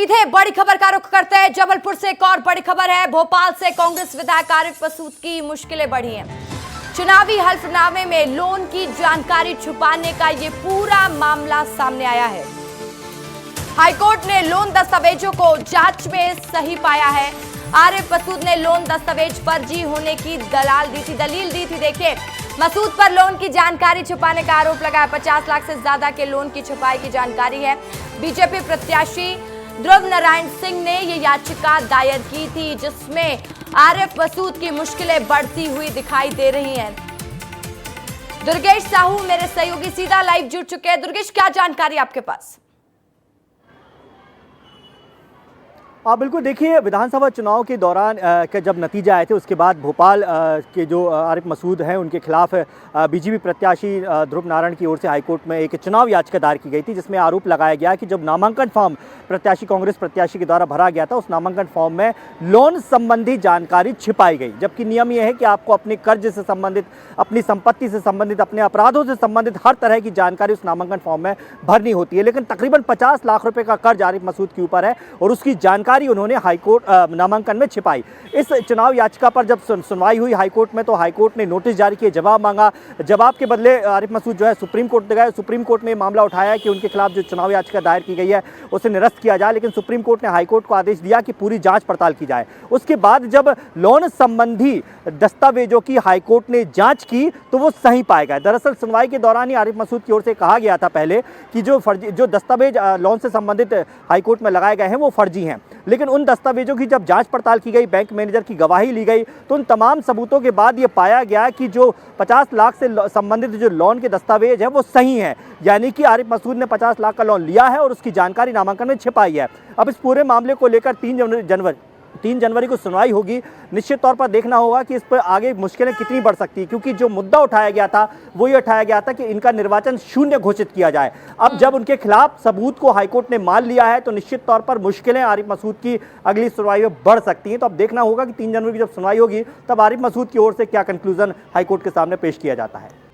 सीधे बड़ी खबर का रुख करते हैं। जबलपुर से एक और बड़ी खबर है। भोपाल से कांग्रेस विधायक आरिफ मसूद की मुश्किलें बढ़ी हैं। चुनावी हल्फनामे में लोन की जानकारी छुपाने का ये पूरा मामला सामने आया है। हाईकोर्ट ने लोन दस्तावेजों को जांच में सही पाया है। आरिफ मसूद ने लोन दस्तावेज फर्जी होने की दलील दी थी। देखिए, मसूद पर लोन की जानकारी छुपाने का आरोप लगाया। 50 लाख से ज्यादा के लोन की छुपाई की जानकारी है। बीजेपी प्रत्याशी ध्रुव नारायण सिंह ने ये याचिका दायर की थी, जिसमें आरिफ मसूद की मुश्किलें बढ़ती हुई दिखाई दे रही हैं। दुर्गेश साहू मेरे सहयोगी सीधा लाइव जुड़ चुके हैं। दुर्गेश, क्या जानकारी आपके पास? बिल्कुल, देखिए, विधानसभा चुनाव के दौरान के जब नतीजे आए थे उसके बाद भोपाल के जो आरिफ मसूद हैं उनके खिलाफ बीजेपी प्रत्याशी ध्रुव नारायण की ओर से हाईकोर्ट में एक चुनाव याचिका दायर की गई थी, जिसमें आरोप लगाया गया कि जब नामांकन फॉर्म कांग्रेस प्रत्याशी के द्वारा भरा गया था, उस नामांकन फॉर्म में लोन संबंधी जानकारी छिपाई गई। जबकि नियम यह है कि आपको अपने कर्ज से संबंधित, अपनी संपत्ति से संबंधित, अपने अपराधों से संबंधित हर तरह की जानकारी उस नामांकन फॉर्म में भरनी होती है। लेकिन तकरीबन 50 लाख रुपए का कर्ज आरिफ मसूद के ऊपर है और उसकी जानकारी उन्होंने हाईकोर्ट नामांकन में छिपाई। इस चुनाव याचिका पर जब सुनवाई हुई हाईकोर्ट में, तो हाईकोर्ट ने नोटिस जारी किए, जवाब मांगा। जवाब के बदले आरिफ मसूद जो है सुप्रीम कोर्ट गए। सुप्रीम कोर्ट ने मामला उठाया कि उनके खिलाफ जो चुनाव याचिका दायर की गई है उसे निरस्त किया जाए। लेकिन सुप्रीम कोर्ट ने हाईकोर्ट को आदेश दिया कि पूरी जांच पड़ताल की जाए। उसके बाद जब लोन संबंधी दस्तावेजों की हाईकोर्ट ने जांच की तो वो सही पाए गए। दरअसल सुनवाई के दौरान ही आरिफ मसूद की ओर से कहा गया था पहले कि जो दस्तावेज लोन से संबंधित हाईकोर्ट में लगाए गए हैं वो फर्जी हैं। लेकिन उन दस्तावेजों की जब जांच पड़ताल की गई, बैंक मैनेजर की गवाही ली गई, तो उन तमाम सबूतों के बाद ये पाया गया कि जो 50 लाख से संबंधित जो लोन के दस्तावेज हैं वो सही हैं। यानी कि आरिफ मसूद ने 50 लाख का लोन लिया है और उसकी जानकारी नामांकन में छिपाई है। अब इस पूरे मामले को लेकर 3 जनवरी को सुनवाई होगी। निश्चित तौर पर देखना होगा कि इस पर आगे मुश्किलें कितनी बढ़ सकती है, क्योंकि जो मुद्दा उठाया गया था वो ये उठाया गया था कि इनका निर्वाचन शून्य घोषित किया जाए। अब जब उनके खिलाफ सबूत को हाईकोर्ट ने मान लिया है तो निश्चित तौर पर मुश्किलें आरिफ मसूद की अगली सुनवाई में बढ़ सकती हैं। तो अब देखना होगा कि 3 जनवरी की जब सुनवाई होगी तब आरिफ मसूद की ओर से क्या कंक्लूजन हाईकोर्ट के सामने पेश किया जाता है।